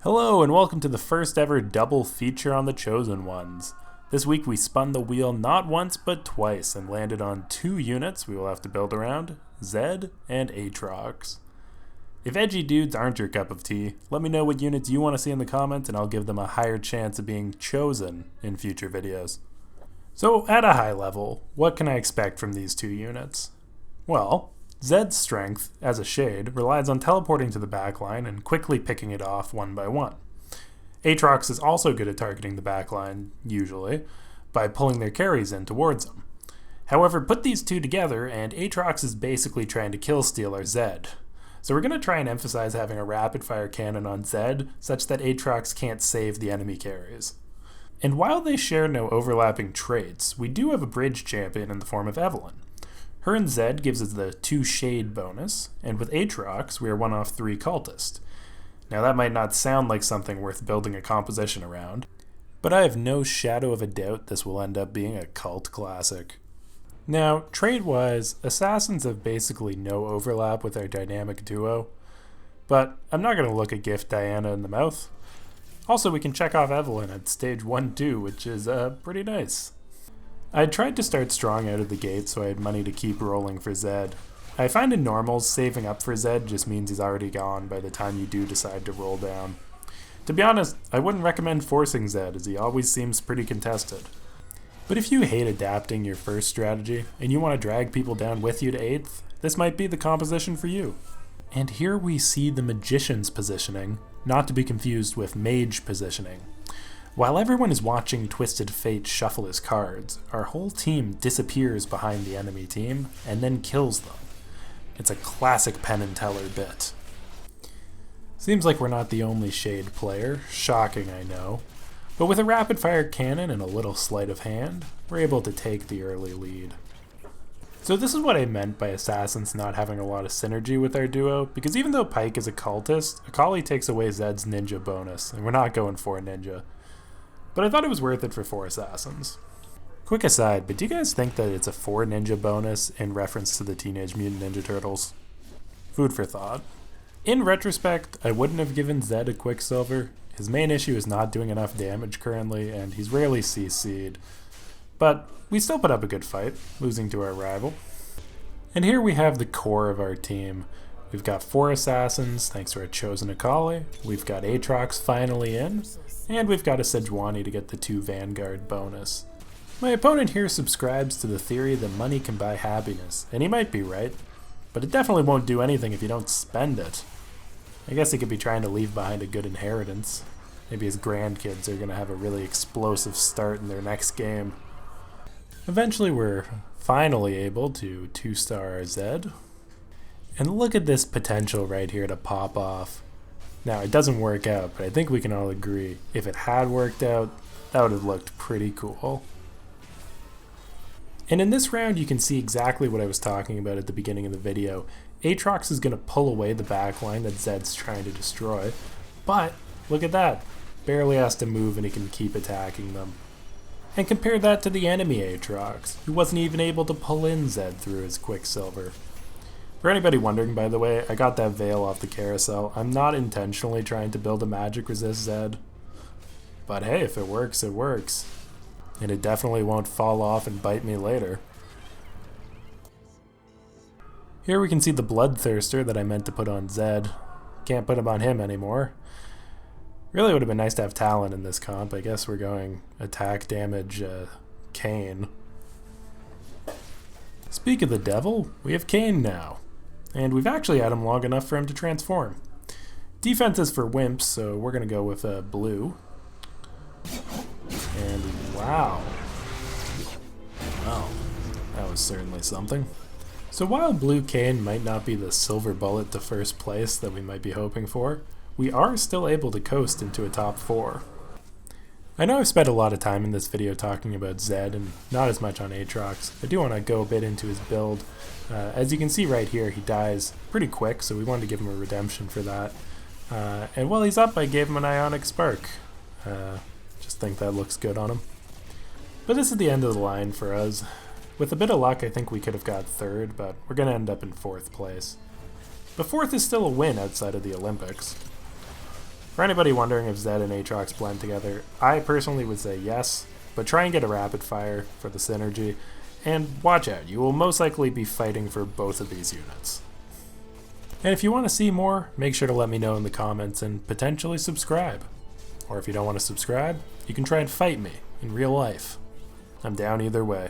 Hello and welcome to the first ever double feature on the Chosen Ones. This week we spun the wheel not once but twice and landed on two units we will have to build around, Zed and Aatrox. If edgy dudes aren't your cup of tea, let me know what units you want to see in the comments and I'll give them a higher chance of being chosen in future videos. So at a high level, what can I expect from these two units? Well, Zed's strength, as a shade, relies on teleporting to the backline and quickly picking it off one by one. Aatrox is also good at targeting the backline, usually, by pulling their carries in towards him. However, put these two together and Aatrox is basically trying to kill-steal our Zed. So we're going to try and emphasize having a rapid-fire cannon on Zed such that Aatrox can't save the enemy carries. And while they share no overlapping traits, we do have a bridge champion in the form of Evelyn. Her and Zed gives us the 2 shade bonus, and with Aatrox we are 1 off 3 cultist. Now that might not sound like something worth building a composition around, but I have no shadow of a doubt this will end up being a cult classic. Now, trade-wise, assassins have basically no overlap with our dynamic duo, but I'm not going to look a gift Diana in the mouth. Also, we can check off Evelyn at stage 1-2, which is pretty nice. I tried to start strong out of the gate so I had money to keep rolling for Zed. I find in normals, saving up for Zed just means he's already gone by the time you do decide to roll down. To be honest, I wouldn't recommend forcing Zed as he always seems pretty contested. But if you hate adapting your first strategy and you want to drag people down with you to 8th, this might be the composition for you. And here we see the Magician's positioning, not to be confused with Mage positioning. While everyone is watching Twisted Fate shuffle his cards, our whole team disappears behind the enemy team and then kills them. It's a classic Penn and Teller bit. Seems like we're not the only shade player, shocking I know, but with a rapid fire cannon and a little sleight of hand, we're able to take the early lead. So this is what I meant by assassins not having a lot of synergy with our duo, because even though Pike is a cultist, Akali takes away Zed's ninja bonus, and we're not going for a ninja. But I thought it was worth it for 4 assassins. Quick aside, but do you guys think that it's a 4 ninja bonus in reference to the Teenage Mutant Ninja Turtles? Food for thought. In retrospect, I wouldn't have given Zed a Quicksilver. His main issue is not doing enough damage currently, and he's rarely CC'd. But we still put up a good fight, losing to our rival. And here we have the core of our team. We've got 4 assassins, thanks to our chosen Akali. We've got Aatrox finally in. And we've got a Sejuani to get the 2 Vanguard bonus. My opponent here subscribes to the theory that money can buy happiness, and he might be right, but it definitely won't do anything if you don't spend it. I guess he could be trying to leave behind a good inheritance. Maybe his grandkids are going to have a really explosive start in their next game. Eventually we're finally able to 2-star our Zed. And look at this potential right here to pop off. Now, it doesn't work out, but I think we can all agree, if it had worked out, that would have looked pretty cool. And in this round, you can see exactly what I was talking about at the beginning of the video. Aatrox is going to pull away the backline that Zed's trying to destroy, but look at that. Barely has to move and he can keep attacking them. And compare that to the enemy Aatrox, who wasn't even able to pull in Zed through his Quicksilver. For anybody wondering, by the way, I got that veil off the carousel. I'm not intentionally trying to build a magic resist Zed. But hey, if it works, it works. And it definitely won't fall off and bite me later. Here we can see the Bloodthirster that I meant to put on Zed. Can't put him on him anymore. Really would have been nice to have Talon in this comp. I guess we're going attack damage Kayn. Speak of the devil, we have Kayn now. And we've actually had him long enough for him to transform. Defense is for wimps, so we're going to go with blue. And wow. Well, that was certainly something. So while blue Kayn might not be the silver bullet to first place that we might be hoping for, we are still able to coast into a top 4. I know I've spent a lot of time in this video talking about Zed and not as much on Aatrox. I do want to go a bit into his build. As you can see right here, he dies pretty quick, so we wanted to give him a redemption for that. And while he's up, I gave him an Ionic Spark. Just think that looks good on him. But this is the end of the line for us. With a bit of luck, I think we could have got 3rd, but we're going to end up in 4th place. But 4th is still a win outside of the Olympics. For anybody wondering if Zed and Aatrox blend together, I personally would say yes, but try and get a rapid fire for the synergy, and watch out, you will most likely be fighting for both of these units. And if you want to see more, make sure to let me know in the comments and potentially subscribe. Or if you don't want to subscribe, you can try and fight me in real life. I'm down either way.